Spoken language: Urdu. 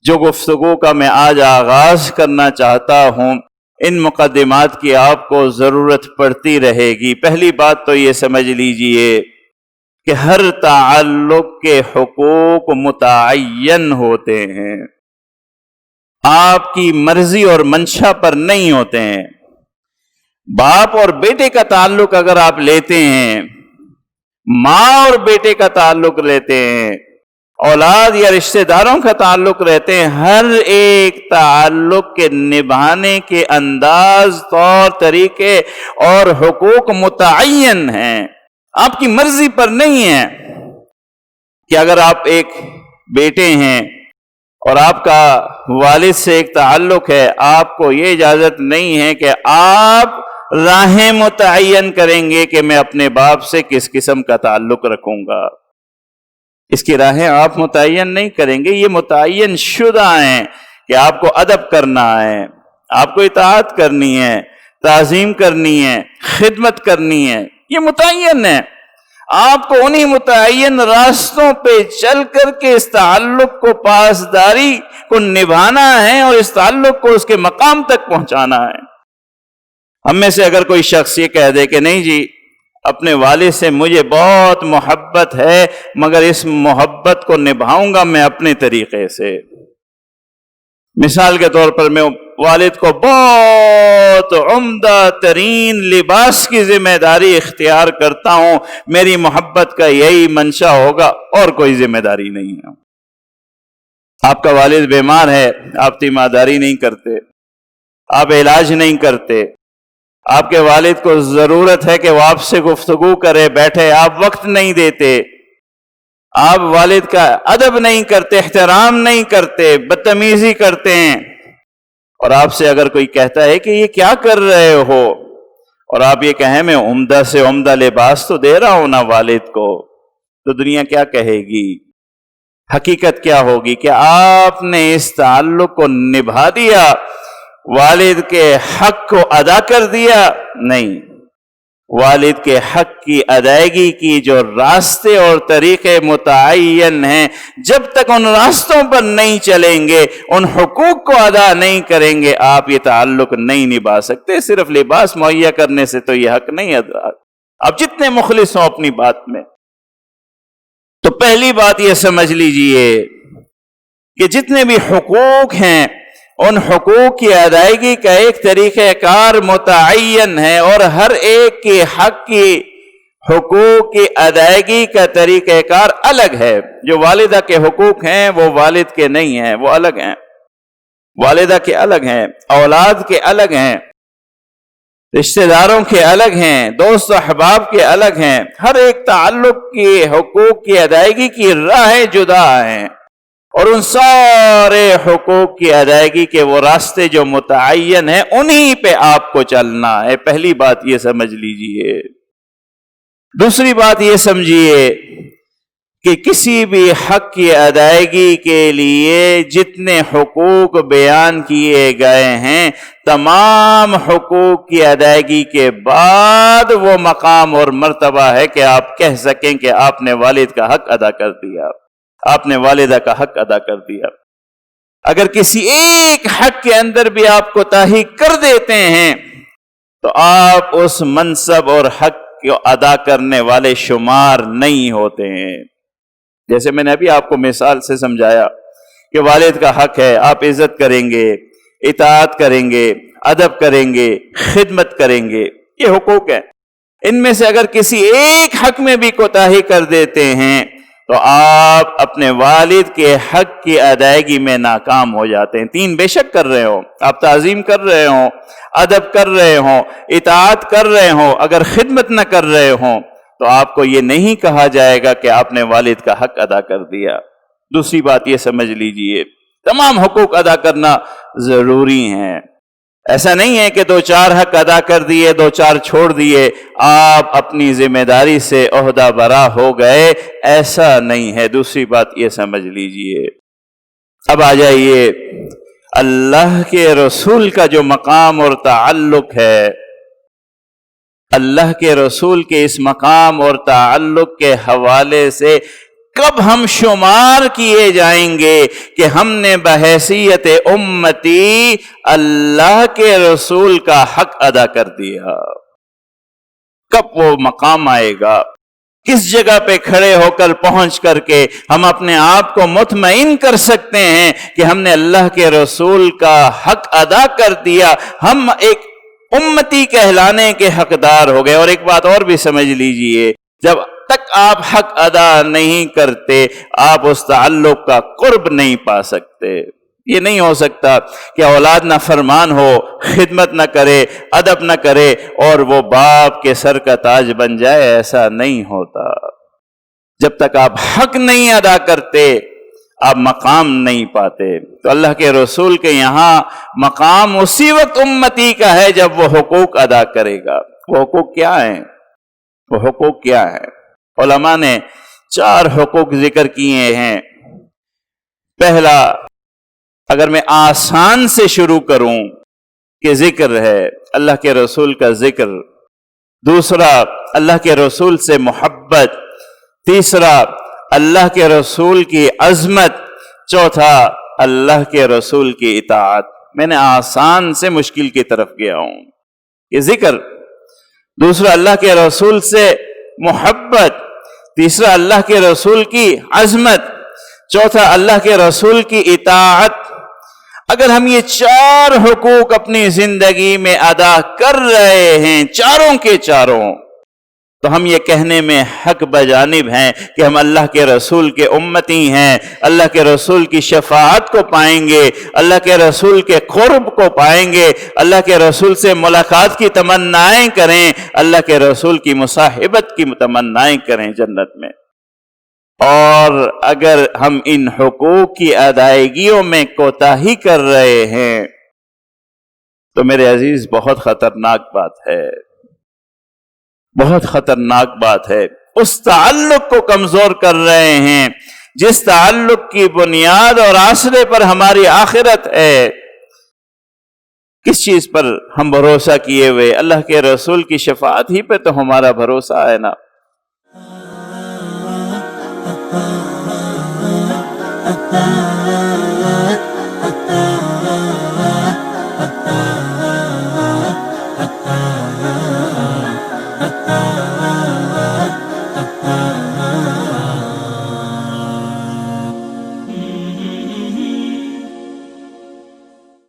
جو گفتگو کا میں آج آغاز کرنا چاہتا ہوں، ان مقدمات کی آپ کو ضرورت پڑتی رہے گی۔ پہلی بات تو یہ سمجھ لیجئے کہ ہر تعلق کے حقوق متعین ہوتے ہیں، آپ کی مرضی اور منشا پر نہیں ہوتے ہیں۔ باپ اور بیٹے کا تعلق اگر آپ لیتے ہیں، ماں اور بیٹے کا تعلق لیتے ہیں، اولاد یا رشتہ داروں کا تعلق رہتے ہیں، ہر ایک تعلق کے نبھانے کے انداز، طور طریقے اور حقوق متعین ہیں، آپ کی مرضی پر نہیں ہے کہ اگر آپ ایک بیٹے ہیں اور آپ کا والد سے ایک تعلق ہے، آپ کو یہ اجازت نہیں ہے کہ آپ راہیں متعین کریں گے کہ میں اپنے باپ سے کس قسم کا تعلق رکھوں گا۔ اس کی راہیں آپ متعین نہیں کریں گے، یہ متعین شدہ ہیں کہ آپ کو ادب کرنا ہے، آپ کو اطاعت کرنی ہے، تعظیم کرنی ہے، خدمت کرنی ہے، یہ متعین ہے۔ آپ کو انہی متعین راستوں پہ چل کر کے اس تعلق کو، پاسداری کو نبھانا ہے اور اس تعلق کو اس کے مقام تک پہنچانا ہے۔ ہم میں سے اگر کوئی شخص یہ کہہ دے کہ نہیں جی اپنے والد سے مجھے بہت محبت ہے مگر اس محبت کو نبھاؤں گا میں اپنے طریقے سے، مثال کے طور پر میں والد کو بہت عمدہ ترین لباس کی ذمہ داری اختیار کرتا ہوں، میری محبت کا یہی منشا ہوگا اور کوئی ذمہ داری نہیں ہے۔ آپ کا والد بیمار ہے، آپ تیمارداری نہیں کرتے، آپ علاج نہیں کرتے، آپ کے والد کو ضرورت ہے کہ وہ آپ سے گفتگو کرے، بیٹھے، آپ وقت نہیں دیتے، آپ والد کا ادب نہیں کرتے، احترام نہیں کرتے، بدتمیزی کرتے ہیں، اور آپ سے اگر کوئی کہتا ہے کہ یہ کیا کر رہے ہو، اور آپ یہ کہیں میں عمدہ سے عمدہ لباس تو دے رہا ہوں نا والد کو، تو دنیا کیا کہے گی؟ حقیقت کیا ہوگی کہ آپ نے اس تعلق کو نبھا دیا، والد کے حق کو ادا کر دیا؟ نہیں، والد کے حق کی ادائیگی کی جو راستے اور طریقے متعین ہیں، جب تک ان راستوں پر نہیں چلیں گے، ان حقوق کو ادا نہیں کریں گے، آپ یہ تعلق نہیں نبھا سکتے۔ صرف لباس مہیا کرنے سے تو یہ حق نہیں ادا، آپ جتنے مخلص ہوں اپنی بات میں۔ تو پہلی بات یہ سمجھ لیجئے کہ جتنے بھی حقوق ہیں ان حقوق کی ادائیگی کا ایک طریقہ کار متعین ہے، اور ہر ایک کے حق کی حقوق کی ادائیگی کا طریقہ کار الگ ہے۔ جو والدہ کے حقوق ہیں وہ والد کے نہیں ہیں، وہ الگ ہیں، والدہ کے الگ ہیں، اولاد کے الگ ہیں، رشتہ داروں کے الگ ہیں، دوست و احباب کے الگ ہیں، ہر ایک تعلق کے حقوق کی ادائیگی کی راہیں جدا ہیں، اور ان سارے حقوق کی ادائیگی کے وہ راستے جو متعین ہیں انہی پہ آپ کو چلنا ہے۔ پہلی بات یہ سمجھ لیجئے۔ دوسری بات یہ سمجھیے کہ کسی بھی حق کی ادائیگی کے لیے جتنے حقوق بیان کیے گئے ہیں، تمام حقوق کی ادائیگی کے بعد وہ مقام اور مرتبہ ہے کہ آپ کہہ سکیں کہ آپ نے والد کا حق ادا کر دیا، آپ نے والدہ کا حق ادا کر دیا۔ اگر کسی ایک حق کے اندر بھی آپ کوتاہی کر دیتے ہیں تو آپ اس منصب اور حق کو ادا کرنے والے شمار نہیں ہوتے ہیں۔ جیسے میں نے ابھی آپ کو مثال سے سمجھایا کہ والد کا حق ہے، آپ عزت کریں گے، اطاعت کریں گے، ادب کریں گے، خدمت کریں گے، یہ حقوق ہیں۔ ان میں سے اگر کسی ایک حق میں بھی کوتاہی کر دیتے ہیں تو آپ اپنے والد کے حق کی ادائیگی میں ناکام ہو جاتے ہیں۔ تین بے شک کر رہے ہو، آپ تعظیم کر رہے ہوں، ادب کر رہے ہوں، اطاعت کر رہے ہوں، اگر خدمت نہ کر رہے ہوں تو آپ کو یہ نہیں کہا جائے گا کہ آپ نے والد کا حق ادا کر دیا۔ دوسری بات یہ سمجھ لیجئے، تمام حقوق ادا کرنا ضروری ہیں۔ ایسا نہیں ہے کہ دو چار حق ادا کر دیے، دو چار چھوڑ دیے، آپ اپنی ذمہ داری سے عہدہ برا ہو گئے، ایسا نہیں ہے۔ دوسری بات یہ سمجھ لیجئے۔ اب آ جائیے اللہ کے رسول کا جو مقام اور تعلق ہے، اللہ کے رسول کے اس مقام اور تعلق کے حوالے سے کب ہم شمار کیے جائیں گے کہ ہم نے بحیثیت امتی اللہ کے رسول کا حق ادا کر دیا؟ کب وہ مقام آئے گا؟ کس جگہ پہ کھڑے ہو کر پہنچ کر کے ہم اپنے آپ کو مطمئن کر سکتے ہیں کہ ہم نے اللہ کے رسول کا حق ادا کر دیا، ہم ایک امتی کہلانے کے حقدار ہو گئے؟ اور ایک بات اور بھی سمجھ لیجئے، جب تک آپ حق ادا نہیں کرتے آپ اس تعلق کا قرب نہیں پا سکتے۔ یہ نہیں ہو سکتا کہ اولاد نہ فرمان ہو، خدمت نہ کرے، ادب نہ کرے اور وہ باپ کے سر کا تاج بن جائے، ایسا نہیں ہوتا۔ جب تک آپ حق نہیں ادا کرتے آپ مقام نہیں پاتے۔ تو اللہ کے رسول کے یہاں مقام اسی وقت امتی کا ہے جب وہ حقوق ادا کرے گا۔ وہ حقوق کیا ہیں؟ وہ حقوق کیا ہیں؟ علماء نے 4 حقوق ذکر کیے ہیں۔ پہلا، اگر میں آسان سے شروع کروں کہ ذکر ہے اللہ کے رسول کا ذکر، دوسرا اللہ کے رسول سے محبت، تیسرا اللہ کے رسول کی عظمت، چوتھا اللہ کے رسول کی اطاعت۔ میں نے آسان سے مشکل کی طرف گیا ہوں۔ یہ ذکر، دوسرا اللہ کے رسول سے محبت، تیسرا اللہ کے رسول کی عظمت، چوتھا اللہ کے رسول کی اطاعت۔ اگر ہم یہ 4 حقوق اپنی زندگی میں ادا کر رہے ہیں، چاروں کے چاروں، تو ہم یہ کہنے میں حق بجانب ہیں کہ ہم اللہ کے رسول کے امتی ہیں، اللہ کے رسول کی شفاعت کو پائیں گے، اللہ کے رسول کے قرب کو پائیں گے، اللہ کے رسول سے ملاقات کی تمنائیں کریں، اللہ کے رسول کی مصاحبت کی تمنائیں کریں جنت میں۔ اور اگر ہم ان حقوق کی ادائیگیوں میں کوتاہی کر رہے ہیں تو میرے عزیز بہت خطرناک بات ہے، بہت خطرناک بات ہے۔ اس تعلق کو کمزور کر رہے ہیں جس تعلق کی بنیاد اور آسرے پر ہماری آخرت ہے۔ کس چیز پر ہم بھروسہ کیے ہوئے؟ اللہ کے رسول کی شفاعت ہی پہ تو ہمارا بھروسہ ہے نا۔ ah